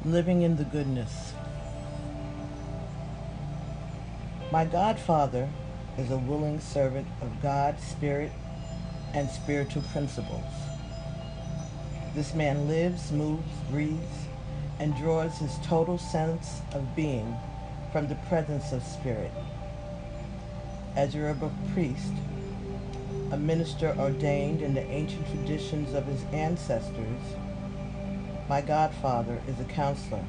Living in the goodness. My godfather is a willing servant of God's spirit and spiritual principles. This man lives, moves, breathes, and draws his total sense of being from the presence of spirit. As a Yoruba priest, a minister ordained in the ancient traditions of his ancestors, my godfather is a counselor.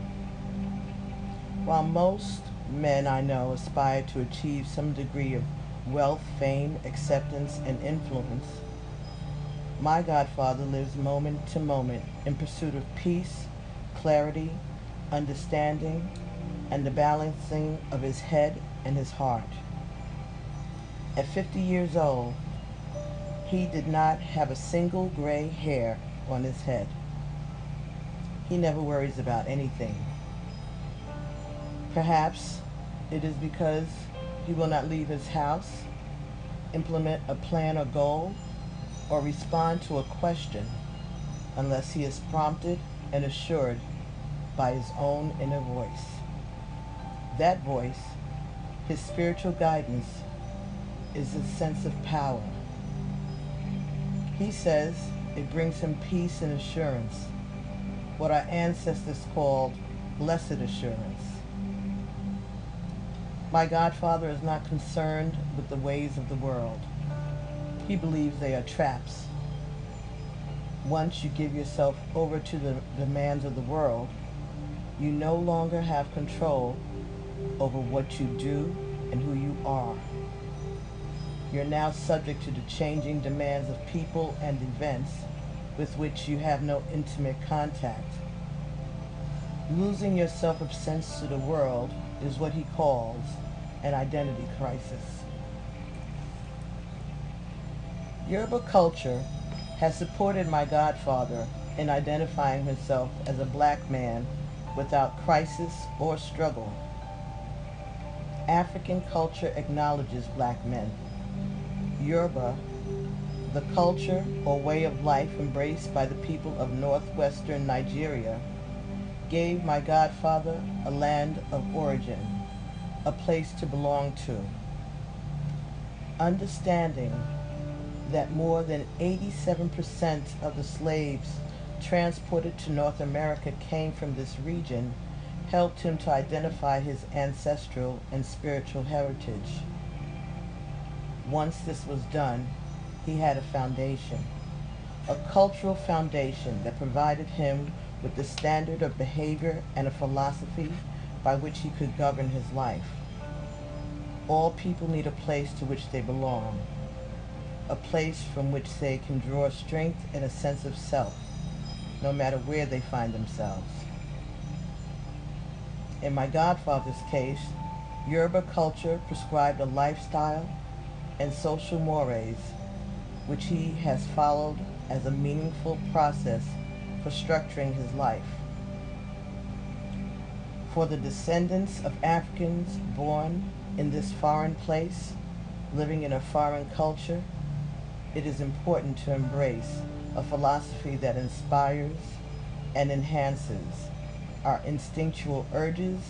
While most men I know aspire to achieve some degree of wealth, fame, acceptance, and influence, my godfather lives moment to moment in pursuit of peace, clarity, understanding, and the balancing of his head and his heart. At 50 years old, he did not have a single gray hair on his head. He never worries about anything. Perhaps it is because he will not leave his house, implement a plan or goal, or respond to a question unless he is prompted and assured by his own inner voice. That voice, his spiritual guidance, is his sense of power. He says it brings him peace and assurance, what our ancestors called blessed assurance. My godfather is not concerned with the ways of the world. He believes they are traps. Once you give yourself over to the demands of the world, you no longer have control over what you do and who you are. You're now subject to the changing demands of people and events with which you have no intimate contact. Losing your self-sense to the world is what he calls an identity crisis. Yoruba culture has supported my godfather in identifying himself as a black man without crisis or struggle. African culture acknowledges black men. Yoruba, the culture or way of life embraced by the people of northwestern Nigeria, gave my godfather a land of origin, a place to belong to. Understanding that more than 87% of the slaves transported to North America came from this region helped him to identify his ancestral and spiritual heritage. Once this was done, he had a foundation, a cultural foundation that provided him with the standard of behavior and a philosophy by which he could govern his life. All people need a place to which they belong, a place from which they can draw strength and a sense of self, no matter where they find themselves. In my godfather's case, Yoruba culture prescribed a lifestyle and social mores which he has followed as a meaningful process for structuring his life. For the descendants of Africans born in this foreign place, living in a foreign culture, it is important to embrace a philosophy that inspires and enhances our instinctual urges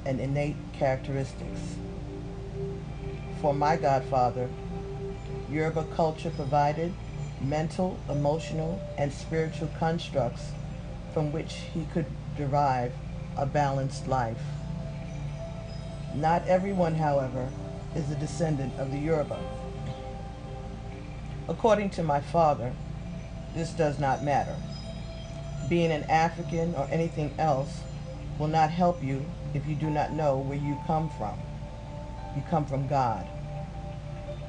and innate characteristics. For my godfather, Yoruba culture provided mental, emotional, and spiritual constructs from which he could derive a balanced life. Not everyone, however, is a descendant of the Yoruba. According to my father, this does not matter. Being an African or anything else will not help you if you do not know where you come from. You come from God.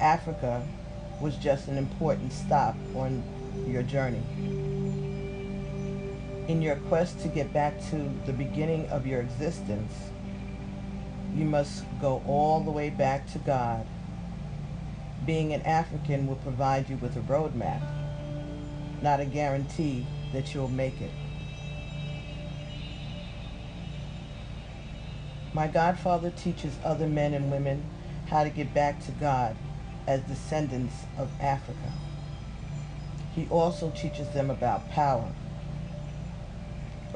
Africa was just an important stop on your journey. In your quest to get back to the beginning of your existence, you must go all the way back to God. Being an African will provide you with a roadmap, not a guarantee that you'll make it. My godfather teaches other men and women how to get back to God as descendants of Africa. He also teaches them about power.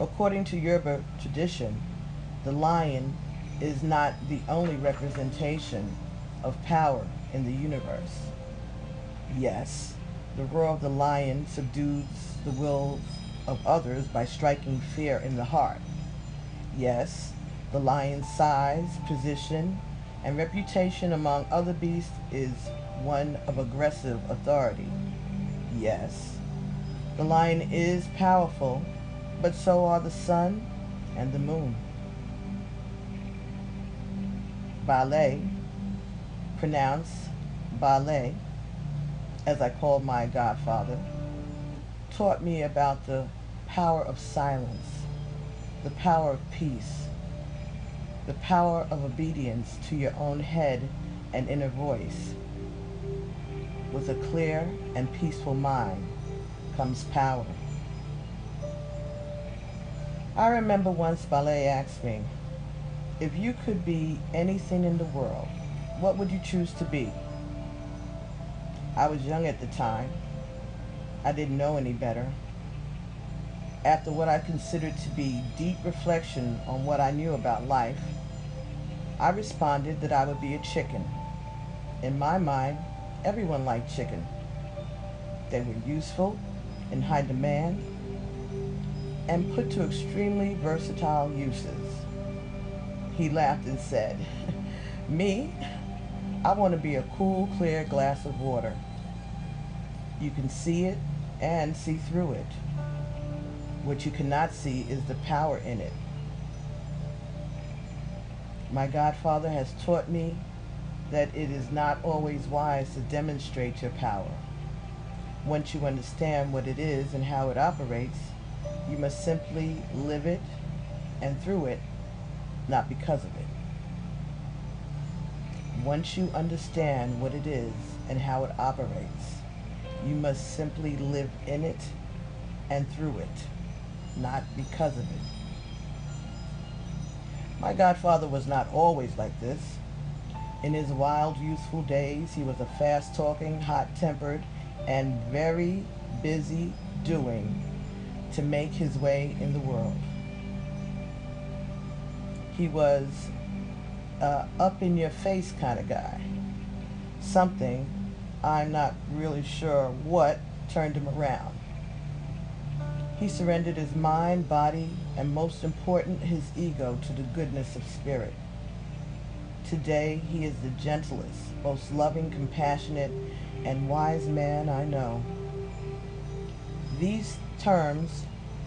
According to Yoruba tradition, the lion is not the only representation of power in the universe. Yes, the roar of the lion subdues the wills of others by striking fear in the heart. Yes, the lion's size, position, and reputation among other beasts is one of aggressive authority. Yes, the lion is powerful, but so are the sun and the moon. Ballet, pronounced ballet, as I called my godfather, taught me about the power of silence, the power of peace, the power of obedience to your own head and inner voice. With a clear and peaceful mind comes power. I remember once Ballet asked me, if you could be anything in the world, what would you choose to be? I was young at the time. I didn't know any better. After what I considered to be deep reflection on what I knew about life, I responded that I would be a chicken. In my mind, everyone liked chicken. They were useful, in high demand, and put to extremely versatile uses. He laughed and said, me? I want to be a cool, clear glass of water. You can see it and see through it. What you cannot see is the power in it. My godfather has taught me that it is not always wise to demonstrate your power. Once you understand what it is and how it operates, you must simply live it and through it, not because of it. Once you understand what it is and how it operates, you must simply live in it and through it, not because of it. My godfather was not always like this. In his wild, youthful days, he was a fast-talking, hot-tempered, and very busy doing to make his way in the world. He was up-in-your-face kind of guy. Something, I'm not really sure what, turned him around. He surrendered his mind, body, and most important, his ego to the goodness of spirit. Today, he is the gentlest, most loving, compassionate, and wise man I know. These terms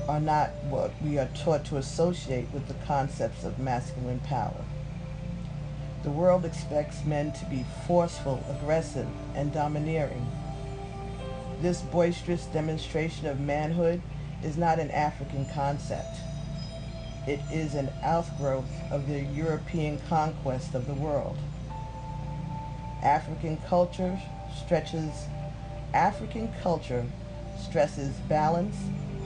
are not what we are taught to associate with the concepts of masculine power. The world expects men to be forceful, aggressive, and domineering. This boisterous demonstration of manhood is not an African concept. It is an outgrowth of the European conquest of the world. African culture stresses balance,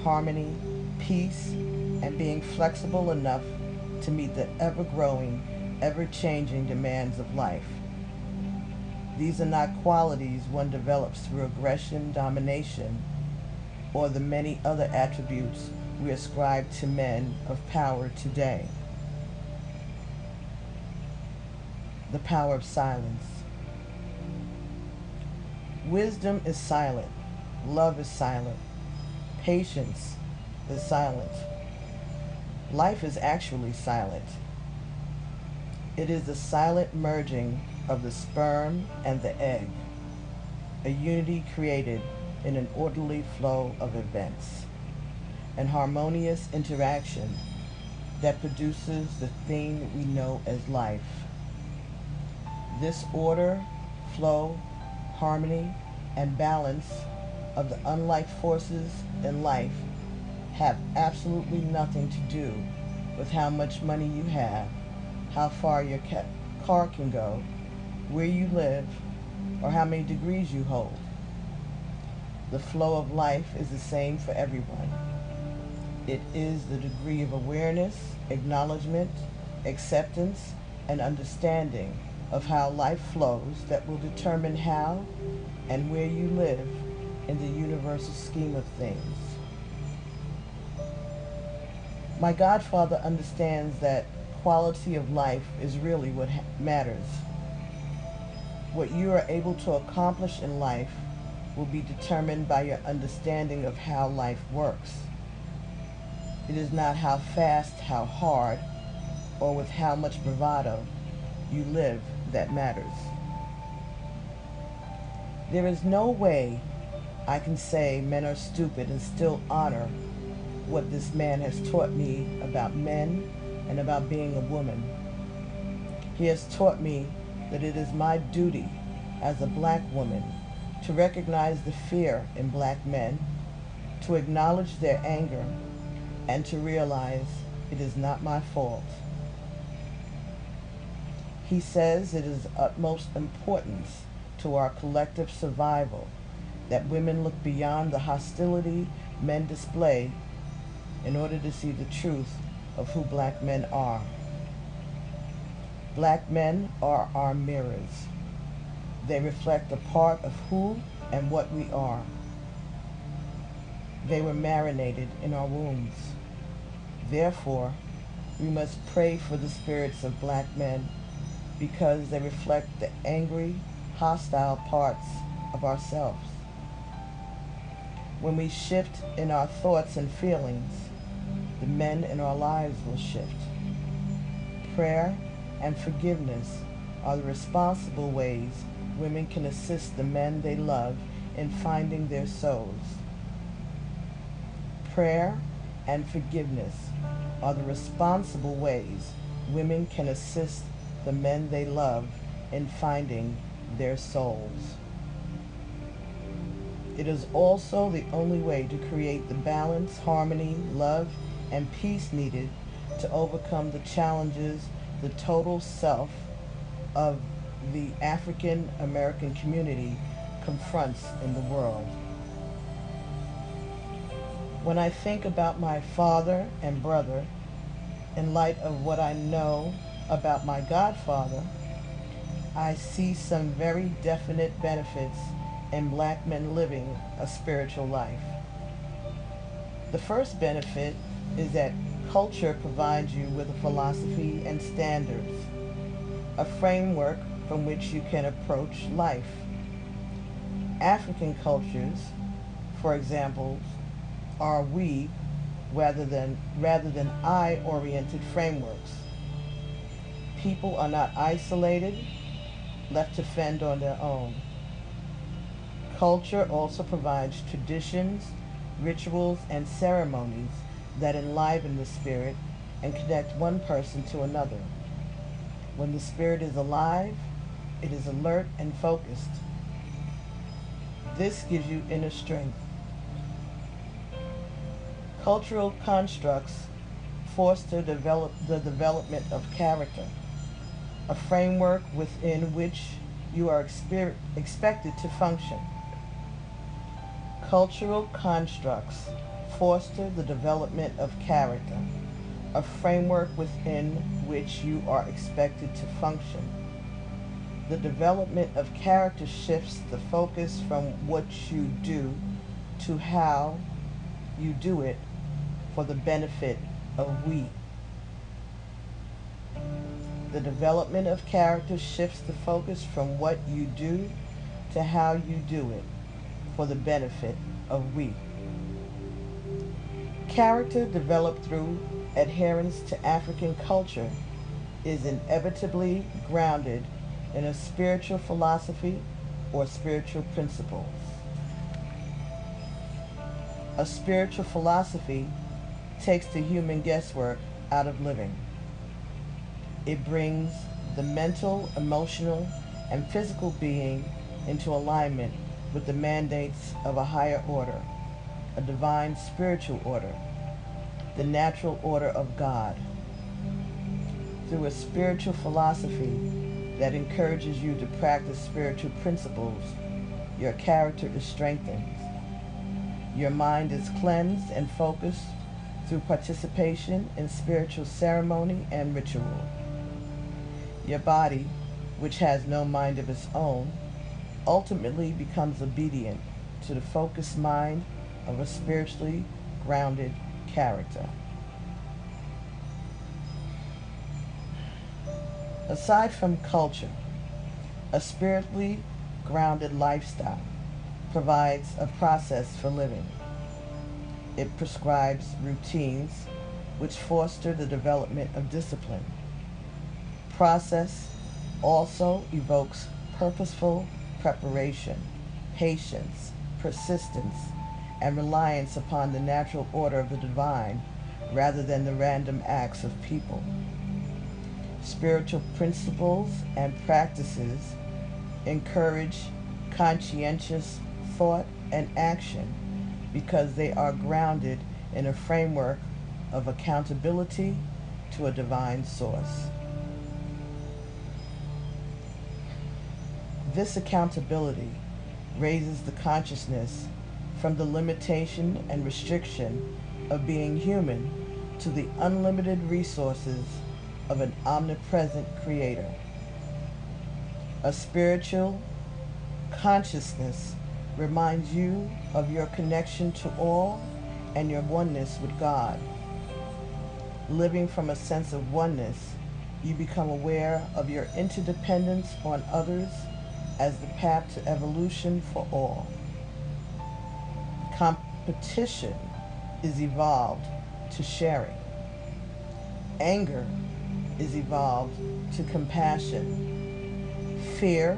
harmony, peace, and being flexible enough to meet the ever-growing, ever-changing demands of life. These are not qualities one develops through aggression, domination, or the many other attributes we ascribe to men of power today. The power of silence. Wisdom is silent. Love is silent. Patience is silent. Life is actually silent. It is the silent merging of the sperm and the egg, a unity created in an orderly flow of events, an harmonious interaction that produces the thing we know as life. This order, flow, harmony, and balance of the unlike forces in life have absolutely nothing to do with how much money you have, how far your car can go, where you live, or how many degrees you hold. The flow of life is the same for everyone. It is the degree of awareness, acknowledgement, acceptance, and understanding of how life flows that will determine how and where you live in the universal scheme of things. My godfather understands that quality of life is really what matters. What you are able to accomplish in life will be determined by your understanding of how life works. It is not how fast, how hard, or with how much bravado you live that matters. There is no way I can say men are stupid and still honor what this man has taught me about men and about being a woman. He has taught me that it is my duty as a black woman to recognize the fear in black men, to acknowledge their anger, and to realize it is not my fault. He says it is of utmost importance to our collective survival that women look beyond the hostility men display in order to see the truth of who black men are. Black men are our mirrors. They reflect a part of who and what we are. They were marinated in our wombs. Therefore, we must pray for the spirits of black men because they reflect the angry, hostile parts of ourselves. When we shift in our thoughts and feelings, the men in our lives will shift. Prayer and forgiveness are the responsible ways women can assist the men they love in finding their souls. Prayer and forgiveness are the responsible ways women can assist the men they love in finding their souls. It is also the only way to create the balance, harmony, love, and peace needed to overcome the challenges the total self of the African American community confronts in the world. When I think about my father and brother, in light of what I know about my godfather, I see some very definite benefits in black men living a spiritual life. The first benefit is that culture provides you with a philosophy and standards, a framework from which you can approach life. African cultures, for example, are we rather than I-oriented frameworks. People are not isolated, left to fend on their own. Culture also provides traditions, rituals, and ceremonies that enliven the spirit and connect one person to another. When the spirit is alive, it is alert and focused. This gives you inner strength. Cultural constructs foster the development of character, a framework within which you are expected to function. Cultural constructs foster the development of character, a framework within which you are expected to function. The development of character shifts the focus from what you do to how you do it for the benefit of we. The development of character shifts the focus from what you do to how you do it for the benefit of we. Character developed through adherence to African culture is inevitably grounded in a spiritual philosophy or spiritual principles. A spiritual philosophy takes the human guesswork out of living. It brings the mental, emotional, and physical being into alignment with the mandates of a higher order, a divine spiritual order, the natural order of God. Through a spiritual philosophy that encourages you to practice spiritual principles, your character is strengthened. Your mind is cleansed and focused through participation in spiritual ceremony and ritual. Your body, which has no mind of its own, ultimately becomes obedient to the focused mind of a spiritually grounded character. Aside from culture, a spiritually grounded lifestyle provides a process for living. It prescribes routines which foster the development of discipline. Process also evokes purposeful preparation, patience, persistence, and reliance upon the natural order of the divine rather than the random acts of people. Spiritual principles and practices encourage conscientious thought and action because they are grounded in a framework of accountability to a divine source. This accountability raises the consciousness from the limitation and restriction of being human to the unlimited resources of an omnipresent creator. A spiritual consciousness reminds you of your connection to all and your oneness with God. Living from a sense of oneness, you become aware of your interdependence on others as the path to evolution for all. Competition is evolved to sharing. Anger is evolved to compassion. Fear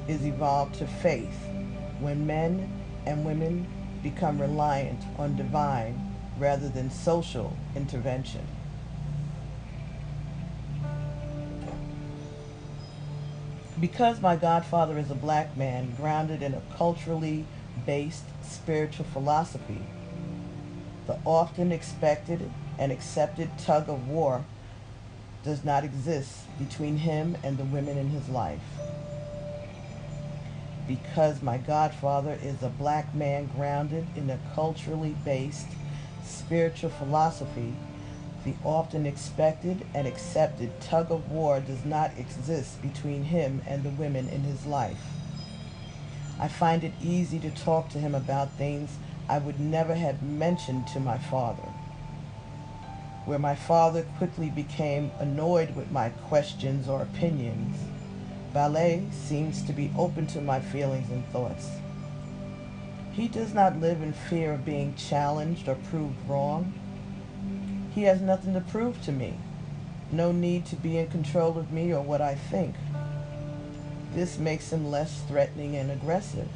is evolved to faith when men and women become reliant on divine rather than social intervention. Because my godfather is a black man grounded in a culturally based spiritual philosophy, the often expected and accepted tug of war does not exist between him and the women in his life. Because my godfather is a black man grounded in a culturally based spiritual philosophy, the often expected and accepted tug of war does not exist between him and the women in his life. I find it easy to talk to him about things I would never have mentioned to my father. Where my father quickly became annoyed with my questions or opinions, Ballet seems to be open to my feelings and thoughts. He does not live in fear of being challenged or proved wrong. He has nothing to prove to me, no need to be in control of me or what I think. This makes him less threatening and aggressive.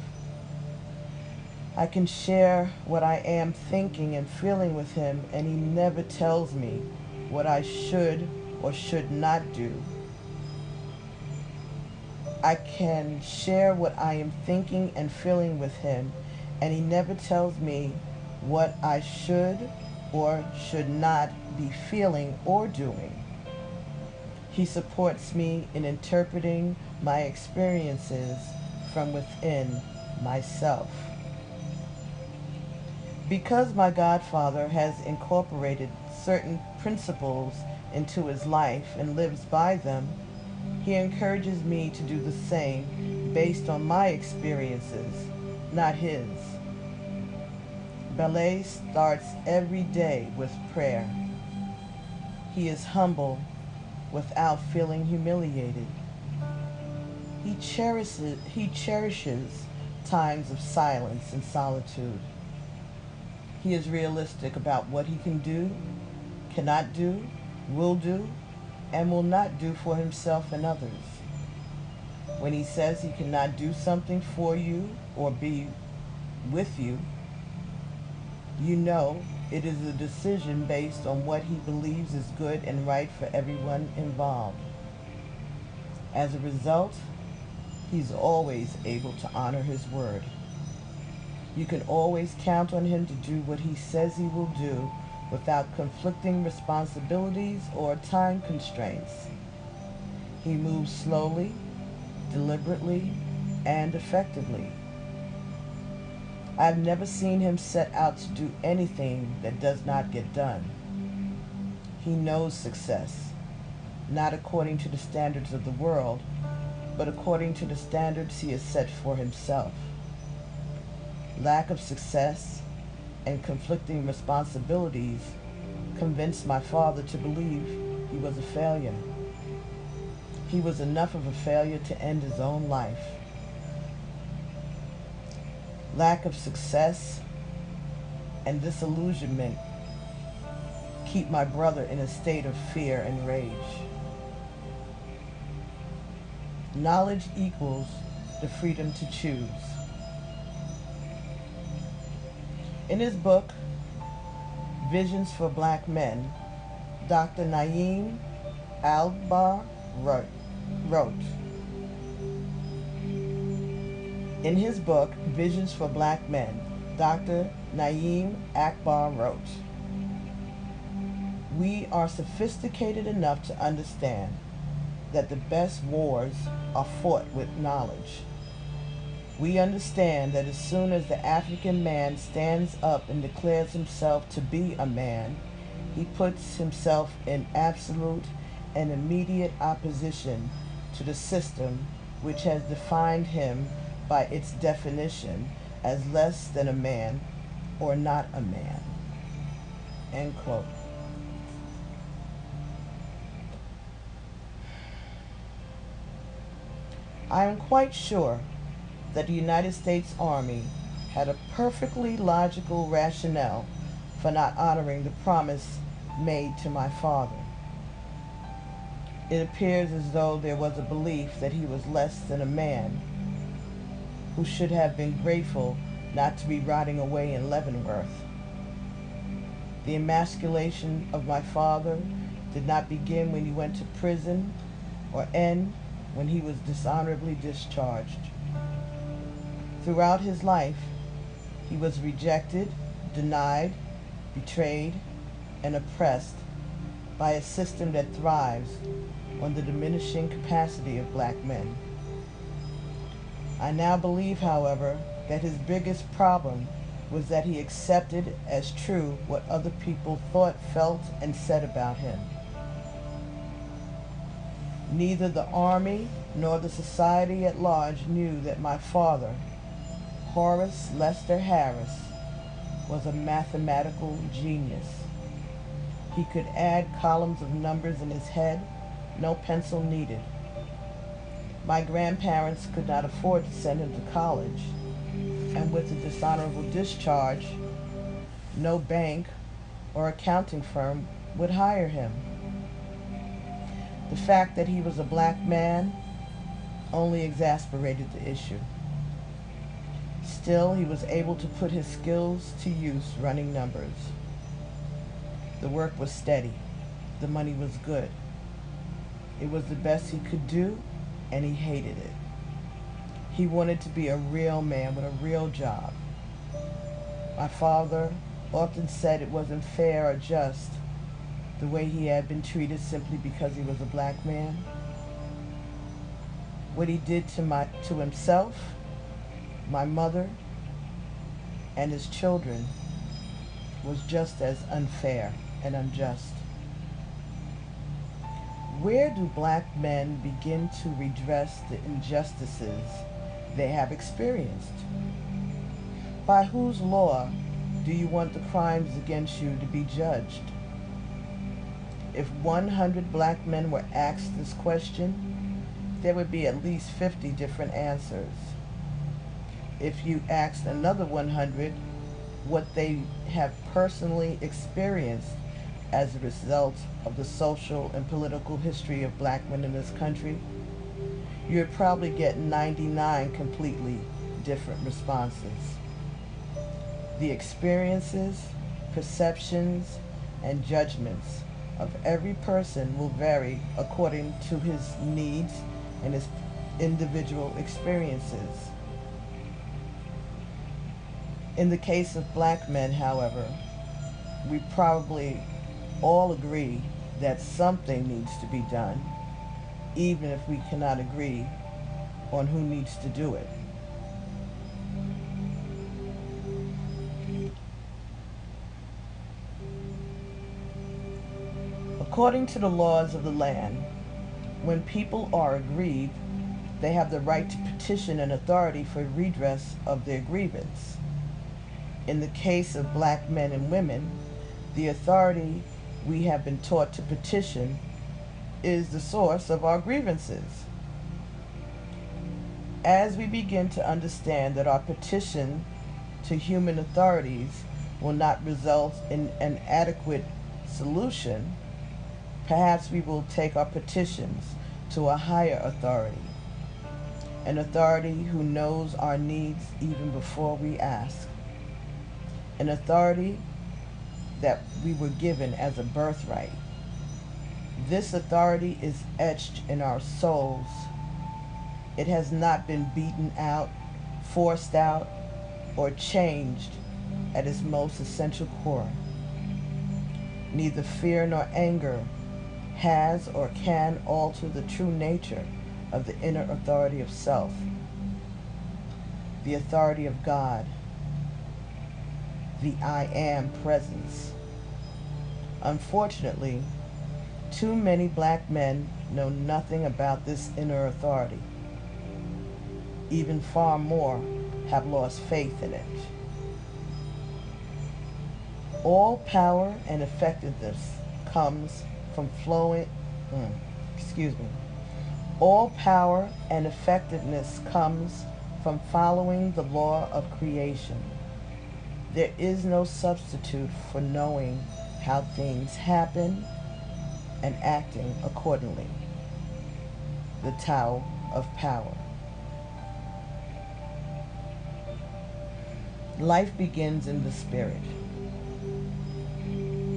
I can share what I am thinking and feeling with him, and he never tells me what I should or should not do. I can share what I am thinking and feeling with him, and he never tells me what I should or should not be feeling or doing. He supports me in interpreting my experiences from within myself. Because my godfather has incorporated certain principles into his life and lives by them, he encourages me to do the same based on my experiences, not his. Ballet starts every day with prayer. He is humble without feeling humiliated. He cherishes times of silence and solitude. He is realistic about what he can do, cannot do, will do, and will not do for himself and others. When he says he cannot do something for you or be with you, you know it is a decision based on what he believes is good and right for everyone involved. As a result, he's always able to honor his word. You can always count on him to do what he says he will do without conflicting responsibilities or time constraints. He moves slowly, deliberately, and effectively. I've never seen him set out to do anything that does not get done. He knows success, not according to the standards of the world, but according to the standards he has set for himself. Lack of success and conflicting responsibilities convinced my father to believe he was a failure. he was enough of a failure to end his own life. Lack of success and disillusionment keep my brother in a state of fear and rage. Knowledge equals the freedom to choose. In his book, Visions for Black Men, Dr. Naim Albar wrote, in his book, Visions for Black Men, Dr. Naim Akbar wrote, "We are sophisticated enough to understand that the best wars are fought with knowledge. We understand that as soon as the African man stands up and declares himself to be a man, he puts himself in absolute and immediate opposition to the system which has defined him by its definition as less than a man or not a man." End quote. I am quite sure that the United States Army had a perfectly logical rationale for not honoring the promise made to my father. It appears as though there was a belief that he was less than a man who should have been grateful not to be rotting away in Leavenworth. The emasculation of my father did not begin when he went to prison or end when he was dishonorably discharged. Throughout his life, he was rejected, denied, betrayed, and oppressed by a system that thrives on the diminishing capacity of black men. I now believe, however, that his biggest problem was that he accepted as true what other people thought, felt, and said about him. Neither the Army nor the society at large knew that my father, Horace Lester Harris, was a mathematical genius. He could add columns of numbers in his head, no pencil needed. My grandparents could not afford to send him to college, and with a dishonorable discharge, no bank or accounting firm would hire him. The fact that he was a black man only exasperated the issue. Still, he was able to put his skills to use running numbers. The work was steady. The money was good. It was the best he could do, and he hated it. He wanted to be a real man with a real job. My father often said it wasn't fair or just the way he had been treated simply because he was a black man. What he did to himself, my mother, and his children was just as unfair and unjust. Where do black men begin to redress the injustices they have experienced? By whose law do you want the crimes against you to be judged? If 100 black men were asked this question, there would be at least 50 different answers. If you asked another 100 what they have personally experienced as a result of the social and political history of black men in this country, you'd probably get 99 completely different responses. The experiences, perceptions, and judgments of every person will vary according to his needs and his individual experiences. In the case of black men, however, we probably all agree that something needs to be done, even if we cannot agree on who needs to do it. According to the laws of the land, when people are aggrieved, they have the right to petition an authority for redress of their grievance. In the case of black men and women, the authority we have been taught to petition is the source of our grievances. As we begin to understand that our petition to human authorities will not result in an adequate solution, perhaps we will take our petitions to a higher authority, an authority who knows our needs even before we ask, an authority that we were given as a birthright. This authority is etched in our souls. It has not been beaten out, forced out, or changed at its most essential core. Neither fear nor anger has or can alter the true nature of the inner authority of self, the authority of God, the I Am presence. Unfortunately, too many black men know nothing about this inner authority. Even far more have lost faith in it. All power and effectiveness comes from All power and effectiveness comes from following the law of creation. There is no substitute for knowing how things happen and acting accordingly. The Tao of Power. Life begins in the spirit.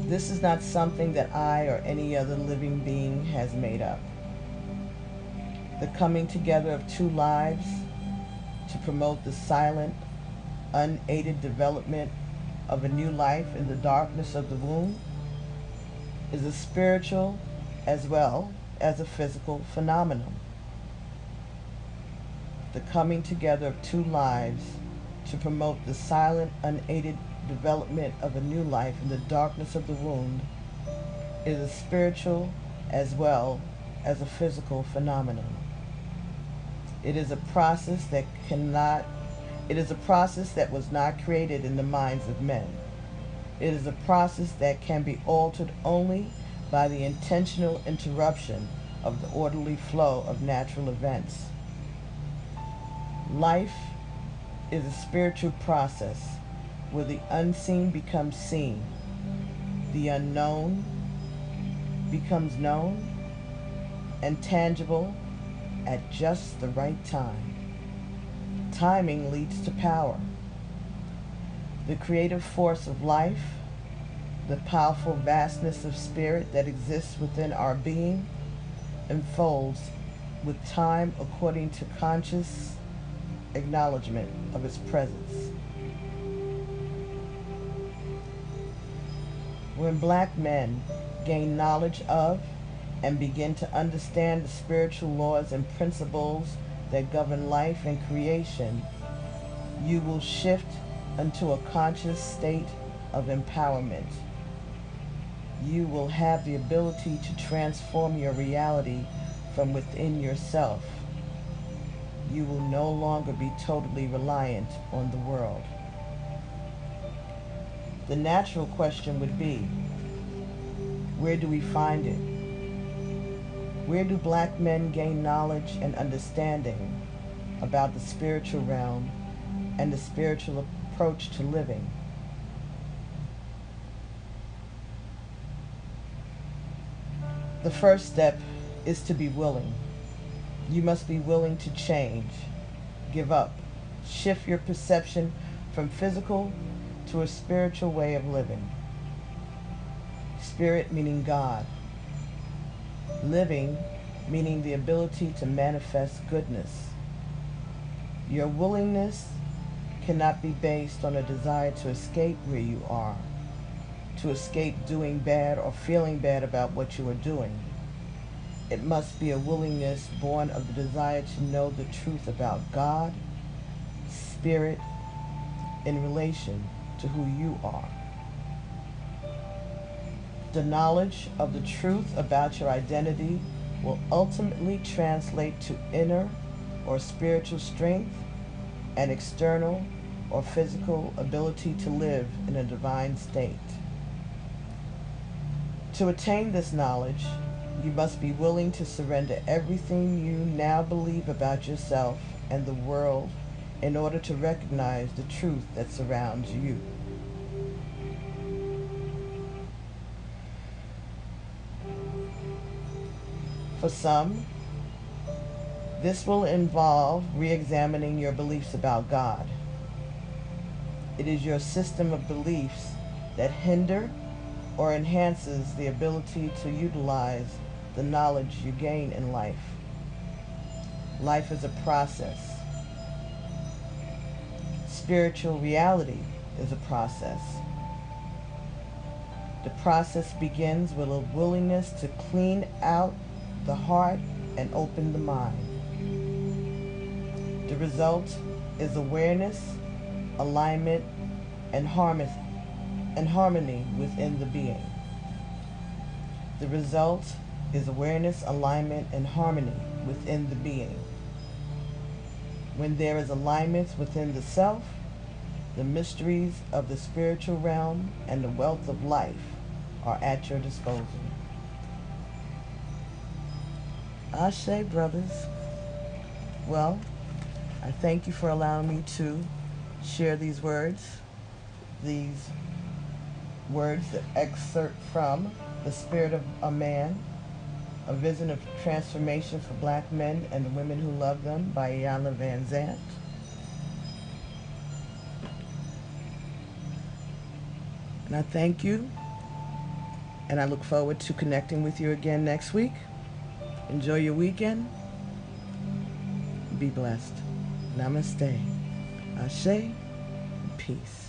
This is not something that I or any other living being has made up. The coming together of two lives to promote the silent, unaided development of a new life in the darkness of the womb is a spiritual as well as a physical phenomenon. The coming together of two lives to promote the silent, unaided development of a new life in the darkness of the womb is a spiritual as well as a physical phenomenon. It is a process that was not created in the minds of men. It is a process that can be altered only by the intentional interruption of the orderly flow of natural events. Life is a spiritual process where the unseen becomes seen, the unknown becomes known and tangible at just the right time. Timing leads to power. The creative force of life, the powerful vastness of spirit that exists within our being, unfolds with time according to conscious acknowledgement of its presence. When black men gain knowledge of and begin to understand the spiritual laws and principles that govern life and creation, you will shift into a conscious state of empowerment. You will have the ability to transform your reality from within yourself. You will no longer be totally reliant on the world. The natural question would be, where do we find it? Where do black men gain knowledge and understanding about the spiritual realm and the spiritual approach to living? The first step is to be willing. You must be willing to change, give up, shift your perception from physical to a spiritual way of living. Spirit meaning God. Living meaning the ability to manifest goodness. Your willingness cannot be based on a desire to escape where you are, to escape doing bad or feeling bad about what you are doing. It must be a willingness born of the desire to know the truth about God, Spirit, in relation to who you are. The knowledge of the truth about your identity will ultimately translate to inner or spiritual strength and external or physical ability to live in a divine state. To attain this knowledge, You must be willing to surrender everything you now believe about yourself and the world in order to recognize the truth that surrounds you. For some, this will involve re-examining your beliefs about God. It is your system of beliefs that hinder or enhances the ability to utilize the knowledge you gain in life. Life is a process. Spiritual reality is a process. The process begins with a willingness to clean out the heart and open the mind. The result is awareness, alignment, and harmony within the being. The result is awareness, alignment, and harmony within the being. When there is alignment within the self, the mysteries of the spiritual realm and the wealth of life are at your disposal. Ashe, brothers. Well, I thank you for allowing me to share these words that excerpt from The Spirit of a Man, A Vision of Transformation for Black Men and the Women Who Love Them by IYANLA VANZANT. And I thank you, and I look forward to connecting with you again next week. Enjoy your weekend. Be blessed. Namaste. Ashe. Peace.